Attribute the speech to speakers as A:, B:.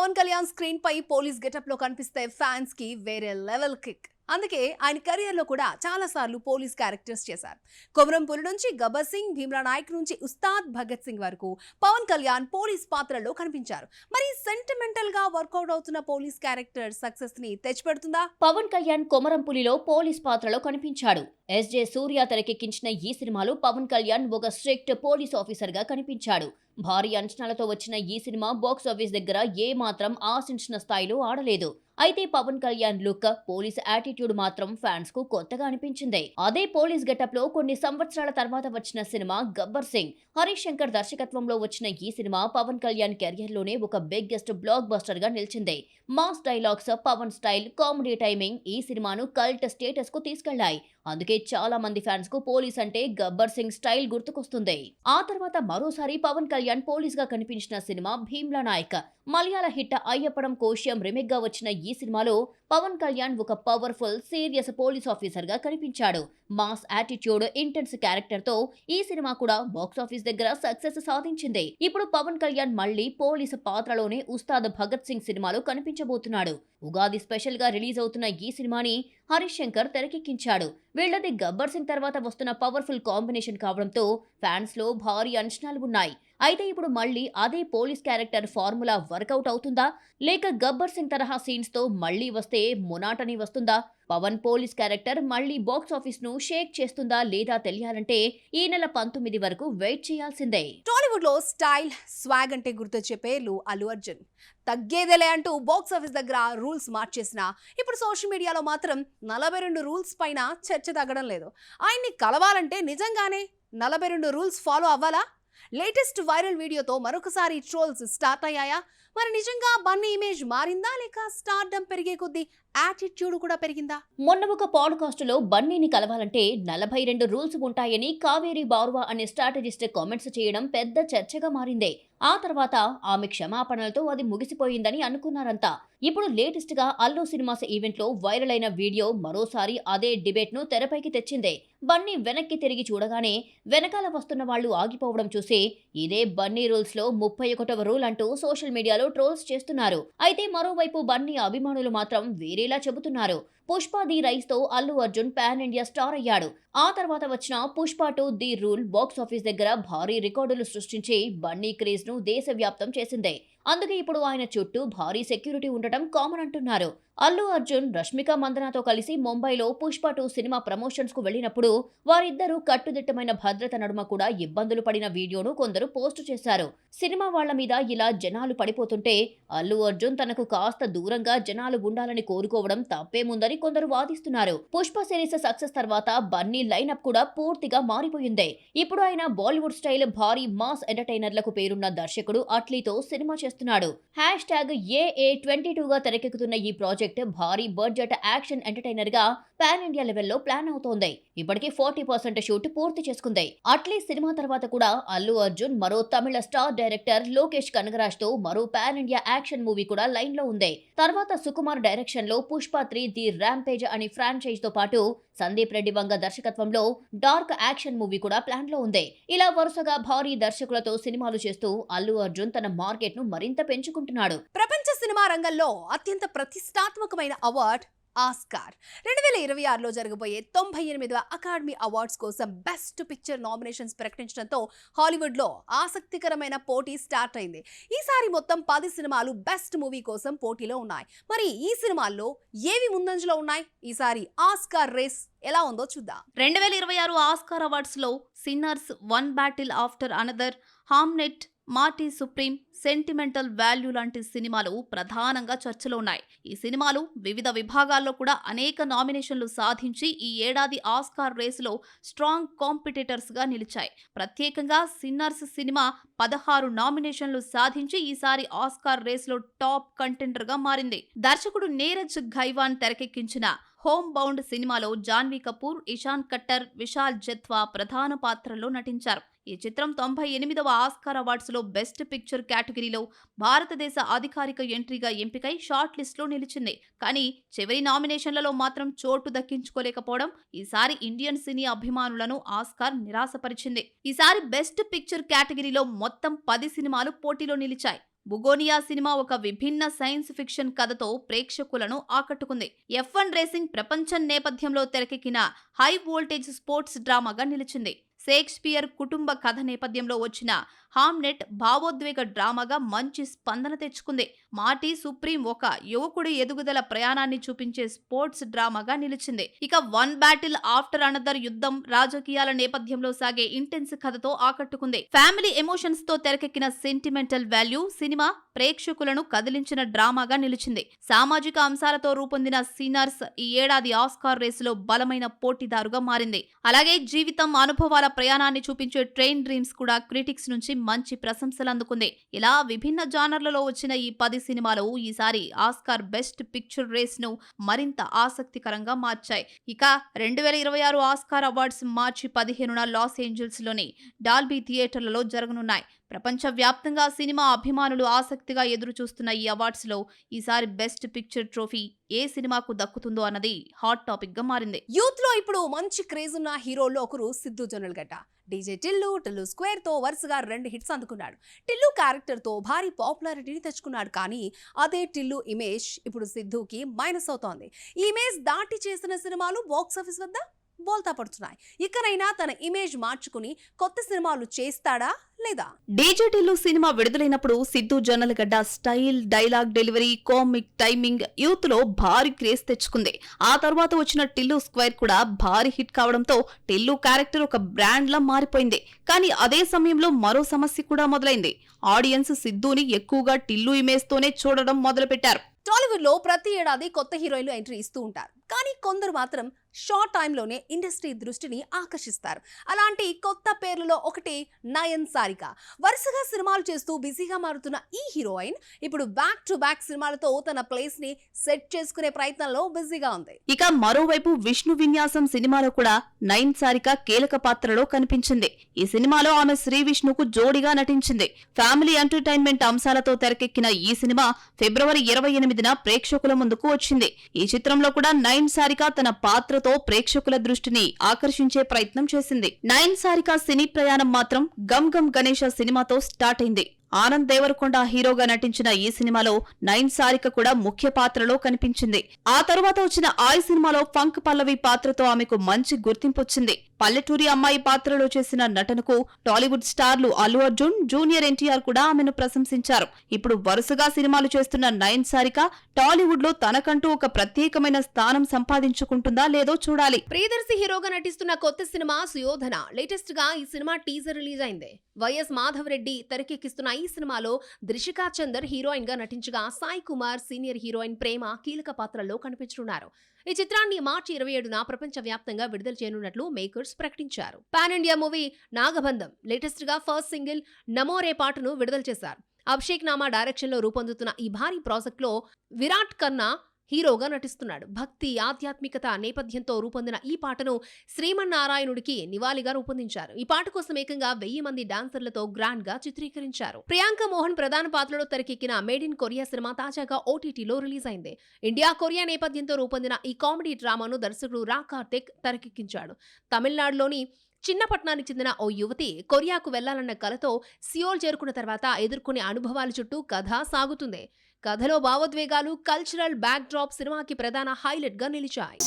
A: Pawan Kalyan screen పై police getup లో కనిపిస్తే fans కి వేరే లెవెల్ కిక్. అందుకే ఆయన కెరియర్ లో కూడా చాలా సార్లు పోలీస్ క్యారెక్టర్స్ చేశారు. కొమరంపులి నుంచి గబ్బర్ సింగ్, భీమ్లా నాయక్ నుంచి ఉస్తాద్ భగత్ సింగ్ వరకు పవన్ కళ్యాణ్ పోలీస్ పాత్రలో కనిపించారు. మరి సెంటిమెంటల్ గా వర్కౌట్ అవుతున్న పోలీస్ క్యారెక్టర్ సక్సెస్ ని తెచ్చిపెడుతుందా?
B: పవన్ కళ్యాణ్ కొమరంపులిలో పోలీస్ పాత్రలో కనిపించాడు. ఎస్జే సూర్య తెరకెక్కించిన ఈ సినిమాలో పవన్ కళ్యాణ్ ఒక స్ట్రిక్ట్ పోలీస్ ఆఫీసర్ గా కనిపించాడు. భారీ అంచనాలతో వచ్చిన ఈ సినిమా బాక్స్ ఆఫీస్ దగ్గర ఏ మాత్రం ఆశించిన స్థాయిలో ఆడలేదు. అయితే Pawan Kalyan look, police attitude మాత్రం ఫ్యాన్స్ కు కొత్తగా అనిపించింది. అదే పోలీస్ గెటప్ లో కొన్ని సంవత్సరాల తర్వాత వచ్చిన సినిమా గబ్బర్ సింగ్. హరీష్ శంకర్ దర్శకత్వంలో వచ్చిన ఈ సినిమా పవన్ కళ్యాణ్ కెరియర్ లోనే ఒక బిగ్గెస్ట్ బ్లాక్ బస్టర్ గా నిలిచింది. Mass dialogues, Pawan style, comedy timing ఈ సినిమాను కల్ట్ స్టేటస్ కు తీసుకెళ్లాయి. అందుకే చాలా మంది ఫ్యాన్స్ కు పోలీస్ అంటే గబ్బర్ సింగ్ స్టైల్ గుర్తుకొస్తుంది. ఆ తర్వాత మరోసారి పవన్ కళ్యాణ్ పోలీస్ గా కనిపించిన సినిమా భీమ్లా నాయక్. మలయాళ హిట్ అయ్యప్పడం కోశ్యం రిమేక్ గా వచ్చిన ఈ సినిమాలో పవన్ కళ్యాణ్ ఒక పవర్ఫుల్, సీరియస్ పోలీస్ ఆఫీసర్ గా కనిపించాడు. మాస్ యాటిట్యూడ్, ఇంటెన్స్ క్యారెక్టర్ తో ఈ సినిమా కూడా బాక్స్ ఆఫీస్ దగ్గర సక్సెస్ సాధించింది. ఇప్పుడు పవన్ కళ్యాణ్ మళ్లీ పోలీసు పాత్రలోనే ఉస్తాద్ భగత్ సింగ్ సినిమాలో కనిపించబోతున్నాడు. ఉగాది స్పెషల్ గా రిలీజ్ అవుతున్న ఈ సినిమాని హరీష్ శంకర్ తెరకెక్కించాడు. వీళ్లది గబ్బర్ సింగ్ తర్వాత వస్తున్న పవర్ఫుల్ కాంబినేషన్ కావడంతో ఫ్యాన్స్ లో భారీ అంచనాలు ఉన్నాయి. అయితే ఇప్పుడు మళ్ళీ అదే పోలీస్ క్యారెక్టర్ ఫార్ములా వర్కౌట్ అవుతుందా, లేక గబ్బర్ సింగ్ తరహా సీన్స్ తో మళ్లీ వస్తే మొనాటనీ వస్తుందా? పవన్ పోలీస్ క్యారెక్టర్ మళ్లీ బాక్స్ ఆఫీస్ ను షేక్ చేస్తుందా లేదా తెలియాలంటే ఈ నెల 19 వరకు వెయిట్ చేయాల్సిందే.
A: టాలీవుడ్ లో స్టైల్, స్వాగ్ అంటే గుర్తొచ్చే పేర్లు అల్లు అర్జున్. తగ్గేదేలే అంటూ బాక్స్ ఆఫీస్ దగ్గర రూల్స్ మార్చేసిన ఇప్పుడు సోషల్ మీడియాలో మాత్రం 42 రూల్స్ పైన చర్చ తగ్గడం లేదు. ఆయన్ని కలవాలంటే నిజంగానే 42 రూల్స్ ఫాలో అవ్వాలా? లేటెస్ట్ వైరల్ వీడియోతో మరొకసారి ట్రోల్స్ స్టార్ట్ అయ్యాయా? మరి నిజంగా బన్నీ ఇమేజ్ మారిందా, లేక స్టార్డమ్ పెరిగే కొద్దీ యాటిట్యూడ్ కూడా పెరిగిందా?
B: మొన్న ఒక పాడ్కాస్ట్ లో బన్నీని కలవాలంటే 42 రూల్స్ ఉంటాయని కావేరి బార్వా అనే స్ట్రాటజిస్ట్ కామెంట్స్ చేయడం పెద్ద చర్చగా మారింది. ఆ తర్వాత ఆమె క్షమాపణలతో అది ముగిసిపోయిందని అనుకున్నారంతా. ఇప్పుడు లేటెస్ట్ గా అల్లు సినిమాస్ ఈవెంట్ లో వైరల్ అయిన వీడియో మరోసారి అదే డిబేట్ ను తెరపైకి తెచ్చింది. బన్నీ వెనక్కి తిరిగి చూడగానే వెనకాల వస్తున్న వాళ్ళు ఆగిపోవడం చూసి ఇదే బన్నీ రూల్స్ లో 31వ రూల్ అంటూ సోషల్ మీడియాలో ట్రోల్స్ చేస్తున్నారు. అయితే మరోవైపు బన్నీ అభిమానులు మాత్రం వేరేలా చెబుతున్నారు. పుష్ప ది రైస్ తో Allu Arjun pan India star అయ్యాడు. ఆ తర్వాత వచ్చిన Pushpa 2 the rule box office దగ్గర భారీ రికార్డులు సృష్టించి బన్నీ క్రేజ్ ను దేశవ్యాప్తం చేసింది. అందుకే ఇప్పుడు ఆయన చుట్టూ భారీ సెక్యూరిటీ ఉండటం కామన్ అంటున్నారు. అల్లు అర్జున్ రష్మిక మందనాతో కలిసి ముంబైలో పుష్ప 2 సినిమా ప్రమోషన్స్ కు వెళ్లినప్పుడు వారిద్దరూ కట్టుదిట్టమైన భద్రత నడుమ కూడా ఇబ్బందులు పడిన వీడియోను కొందరు పోస్టు చేశారు. సినిమా వాళ్ల మీద ఇలా జనాలు పడిపోతుంటే అల్లు అర్జున్ తనకు కాస్త దూరంగా జనాలు ఉండాలని కోరుకోవడం తప్పేముందని కొందరు వాదిస్తున్నారు. పుష్ప సిరీస్ సక్సెస్ తర్వాత బన్నీ లైనప్ కూడా పూర్తిగా మారిపోయింది. ఇప్పుడు ఆయన బాలీవుడ్ స్టైల్ భారీ మాస్ ఎంటర్టైనర్లకు పేరున్న దర్శకుడు అట్లీతో సినిమా చేస్తున్నాడు. #AA22 గా తెరకెక్కుతున్న ఈ ప్రాజెక్ట్ భారీ బడ్జెట్ యాక్షన్ ఎంటర్టైనర్ గా పాన్ ఇండియా లెవెల్లో ప్లాన్ అవుతోంది. ఇప్పటికే 40% షూట్ పూర్తి చేసుకుంది. అట్లీ సినిమా తర్వాత కూడా అల్లు అర్జున్ మరో తమిళ స్టార్ డైరెక్టర్ లోకేష్ కనగరాజ్ తో మరో పాన్ ఇండియా యాక్షన్ మూవీ కూడా లైన్ లో ఉంది. తర్వాత సుకుమార్ డైరెక్షన్ లో పుష్ప 3 ది ర్యాంపేజ్ అనే ఫ్రాంచైజ్ తో పాటు సందీప్ రెడ్డి వంగ దర్శకత్వంలో డార్క్ యాక్షన్ మూవీ కూడా ప్లాన్ లో ఉంది. ఇలా వరుసగా భారీ దర్శకులతో సినిమాలు చేస్తూ అల్లు అర్జున్ తన మార్కెట్ ను మరింత పెంచుకుంటున్నాడు.
A: ప్రపంచ సినిమా రంగంలో అత్యంత ప్రతిష్టాత్మకమైన అవార్డ్ ఆస్కార్. 2026లో జరగబోయే 98వ అకాడమీ అవార్డ్స్ కోసం బెస్ట్ పిక్చర్ నామినేషన్స్ ప్రకటించడంతో హాలీవుడ్ లో ఆసక్తికరమైన పోటీ స్టార్ట్ అయింది. ఈసారి మొత్తం 10 సినిమాలు బెస్ట్ మూవీ కోసం పోటీలో ఉన్నాయి. మరి ఈ సినిమాల్లో ఏవి ముందంజలో ఉన్నాయి? ఈసారి ఆస్కార్ రేస్ ఎలా ఉందో చూద్దాం.
C: 2026 ఆస్కార్ అవార్డ్స్ లో Sinners, One Battle After Another, Hamnet, Marty Supreme, Sentimental Value లాంటి సినిమాలు ప్రధానంగా చర్చలో ఉన్నాయి. ఈ సినిమాలు వివిధ విభాగాల్లో కూడా అనేక నామినేషన్లు సాధించి ఈ ఏడాది ఆస్కార్ రేసులో స్ట్రాంగ్ కాంపిటీటర్స్ గా నిలిచాయి. ప్రత్యేకంగా సిన్నర్స్ సినిమా 16 నామినేషన్లు సాధించి ఈసారి ఆస్కార్ రేసులో టాప్ కంటెండర్ గా మారింది. దర్శకుడు నీరజ్ ఘైవాన్ తెరకెక్కించిన హోమ్ బౌండ్ సినిమాలో జాన్వీ కపూర్, ఇషాన్ కట్టర్, విశాల్ జత్వా ప్రధాన పాత్రల్లో నటించారు. ఈ చిత్రం 98వ ఆస్కార్ అవార్డ్స్ లో బెస్ట్ పిక్చర్ కేటగిరీలో భారతదేశ అధికారిక ఎంట్రీగా ఎంపికై షార్ట్ లిస్ట్ లో నిలిచింది. కానీ చివరి నామినేషన్లలో మాత్రం చోటు దక్కించుకోలేకపోవడం ఈసారి ఇండియన్ సినీ అభిమానులను ఆస్కార్ నిరాశపరిచింది. ఈసారి బెస్ట్ పిక్చర్ కేటగిరీలో మొత్తం 10 సినిమాలు పోటీలో నిలిచాయి. బుగోనియా సినిమా ఒక విభిన్న సైన్స్ ఫిక్షన్ కథతో ప్రేక్షకులను ఆకట్టుకుంది. F1 రేసింగ్ ప్రపంచం నేపథ్యంలో తెరకెక్కిన హై వోల్టేజ్ స్పోర్ట్స్ డ్రామాగా నిలిచింది. షేక్స్పియర్ కుటుంబ కథ నేపథ్యంలో వచ్చిన హామ్నెట్ భావోద్వేగ డ్రామాగా మంచి స్పందన తెచ్చుకుంది. మార్టీ సుప్రీం ఒక యువకుడి ఎదుగుదల ప్రయాణాన్ని చూపించే స్పోర్ట్స్ డ్రామాగా నిలిచింది. ఇక వన్ బ్యాటిల్ ఆఫ్టర్ అనదర్ యుద్ధం రాజకీయాల నేపథ్యంలో సాగే ఇంటెన్స్ కథతో ఆకట్టుకుంది. ఫ్యామిలీ ఎమోషన్స్ తో తెరకెక్కిన సెంటిమెంటల్ వాల్యూ సినిమా ప్రేక్షకులను కదిలించిన డ్రామాగా నిలిచింది. సామాజిక అంశాలతో రూపొందిన సిన్నర్స్ ఈ ఏడాది ఆస్కార్ రేసులో బలమైన పోటీదారుగా మారింది. అలాగే జీవితం అనుభవాల ప్రయాణాన్ని చూపించే ట్రైన్ డ్రీమ్స్ కూడా క్రిటిక్స్ నుంచి మంచి ప్రశంసలు అందుకుంది. ఇలా విభిన్న జానర్లలో వచ్చిన ఈ 10 సినిమాలు ఈసారి ఆస్కార్ బెస్ట్ పిక్చర్ రేస్ ను మరింత ఆసక్తికరంగా మార్చాయి. ఇక 2026 ఆస్కార్ అవార్డ్స్ మార్చి 15న లాస్ ఏంజల్స్ లోని డాల్బీ థియేటర్లలో జరగనున్నాయి. ప్రపంచవ్యాప్తంగా సినిమా అభిమానులు ఆసక్తిగా ఎదురుచూస్తున్న ఈ అవార్డ్స్ లో ఈసారి బెస్ట్ పిక్చర్ ట్రోఫీ ఏ సినిమాకు దక్కుతుందో అన్నది హాట్ టాపిక్ గా మారింది.
A: యూత్ లో ఇప్పుడు మంచి క్రేజ్ ఉన్న హీరోల్లో ఒకరు సిద్ధు జొన్నలగడ్డ. డీజే టిల్లు స్క్వేర్ తో వరుసగా 2 హిట్స్ అందుకున్నాడు. టిల్లు క్యారెక్టర్ తో భారీ పాపులారిటీని తెచ్చుకున్నాడు. కానీ అదే టిల్లు ఇమేజ్ ఇప్పుడు సిద్ధుకి మైనస్ అవుతోంది. ఈ ఇమేజ్ దాటి చేసిన సినిమాలు బాక్స్ ఆఫీస్ వద్ద బోల్తా పడుతున్నాయి. ఇకనైనా తన ఇమేజ్ మార్చుకుని కొత్త సినిమాలు చేస్తాడా లేదా?
C: డీజే టిల్లు సినిమా విడుదలైనప్పుడు Siddhu Jonnalagadda style, dialogue delivery, comic timing youth లో భారీ క్రేజ్ తెచ్చుకుంది. ఆ తర్వాత వచ్చిన టిల్లు స్క్వేర్ కూడా భారీ హిట్ కావడంతో టిల్లు క్యారెక్టర్ ఒక బ్రాండ్ లా మారిపోయింది. కానీ అదే సమయంలో మరో సమస్య కూడా మొదలైంది. ఆడియన్స్ సిద్ధుని ఎక్కువగా టిల్లు ఇమేజ్ తోనే చూడడం మొదలుపెట్టారు.
A: టాలీవుడ్ లో ప్రతి ఏడాది కొత్త హీరోయిన్లు ఎంట్రీ ఇస్తూ ఉంటారు. కానీ కొందరు మాత్రం షార్ట్ టైంలోనే ఇండస్ట్రీ దృష్టిని ఆకర్షిస్తారు. అలాంటి కొత్త పేర్లలో ఒకటి నయన్ సారిక. వరుసగా సినిమాలు చేస్తూ బిజీగా మారుతున్న ఈ హీరోయిన్ ఇప్పుడు బ్యాక్ టు బ్యాక్ సినిమాలతో తన ప్లేస్ ని సెట్ చేసుకునే ప్రయత్నంలో బిజీగా ఉంది.
C: ఇక మరోవైపు విష్ణు విన్యాసం సినిమాలో కూడా నయన్ సారిక కీలక పాత్రలో కనిపించింది. ఈ సినిమాలో ఆమె శ్రీ విష్ణుకు జోడిగా నటించింది. ఫ్యామిలీ ఎంటర్టైన్మెంట్ అంశాలతో తెరకెక్కిన ఈ సినిమా ఫిబ్రవరి 28న ప్రేక్షకుల ముందుకు వచ్చింది. ఈ చిత్రంలో కూడా నయన్ సారిక తన పాత్రతో ప్రేక్షకుల దృష్టిని ఆకర్షించే ప్రయత్నం చేసింది. నయన్ సారిక సినీ ప్రయాణం మాత్రం గమ్ గమ్ గణేష సినిమాతో స్టార్ట్ అయింది. ఆనంద్ దేవరకొండ హీరోగా నటించిన ఈ సినిమాలో నయన్ సారిక కూడా ముఖ్య పాత్రలో కనిపించింది. ఆ తరువాత వచ్చిన ఆయ్ సినిమాలో ఫంక్ పల్లవి పాత్రతో ఆమెకు మంచి గుర్తింపు వచ్చింది. పల్లెటూరి అమ్మాయి పాత్రలో చేసిన నటనకు టాలీవుడ్ స్టార్లు అల్లు అర్జున్, జూనియర్ ఎన్టీఆర్ కూడా ఆమెను ప్రశంసించారు. ఇప్పుడు వరుసగా సినిమాలు చేస్తున్న నయన్ సారిక టాలీవుడ్ లో తనకంటూ ఒక ప్రత్యేకమైన స్థానం సంపాదించుకుంటుందా లేదో చూడాలి.
A: ప్రియదర్శి హీరోగా నటిస్తున్న కొత్త సినిమా సుయోధన. లేటెస్ట్ గా ఈ సినిమా టీజర్ రిలీజ్ అయింది. వైఎస్ మాధవరెడ్డి తెరకెక్కిస్తున్న ఈ సినిమాలో ధృషికా చందర్ హీరోయిన్ గా నటించగా సాయి కుమార్, సీనియర్ హీరోయిన్ ప్రేమ కీలక పాత్రల్లో కనిపించనున్నారు. ఈ చిత్రాన్ని మార్చి 27న ప్రపంచవ్యాప్తంగా విడుదల చేయనున్నట్లు మేకర్స్ ప్రకటించారు. పాన్ ఇండియా మూవీ నాగబంధం లేటెస్ట్ గా ఫస్ట్ సింగిల్ నమోరే పాటను విడుదల చేశారు. అభిషేక్ నామా డైరెక్షన్ లో రూపొందుతున్న ఈ భారీ ప్రాజెక్ట్ లో విరాట్ ఖన్నా హీరోగా నటిస్తున్నాడు. భక్తి, ఆధ్యాత్మికత నేపథ్యంతో రూపొందిన ఈ పాటను శ్రీమన్నారాయణుడికి నివాళిగా రూపొందించారు. ఈ పాట కోసం ఏకంగా 1000 మంది డాన్సర్లతో గ్రాండ్ గా చిత్రీకరించారు. ప్రియాంక మోహన్ ప్రధాన పాత్రలో తెరకెక్కిన మేడ్ ఇన్ కొరియా సినిమా తాజాగా ఓటీటీలో రిలీజ్ అయింది. ఇండియా కొరియా నేపథ్యంతో రూపొందిన ఈ కామెడీ డ్రామాను దర్శకుడు రా కార్తిక్ తెరకెక్కించాడు. తమిళనాడులోని చిన్న పట్టణానికి చెందిన ఓ యువతి కొరియాకు వెళ్లాలన్న కలతో సియోల్ చేరుకున్న తర్వాత ఎదుర్కొనే అనుభవాల చుట్టూ కథ సాగుతుంది. కథలో భావోద్వేగాలు, కల్చరల్ బ్యాక్ డ్రాప్ సినిమాకి ప్రధాన హైలైట్ గా నిలిచాయి.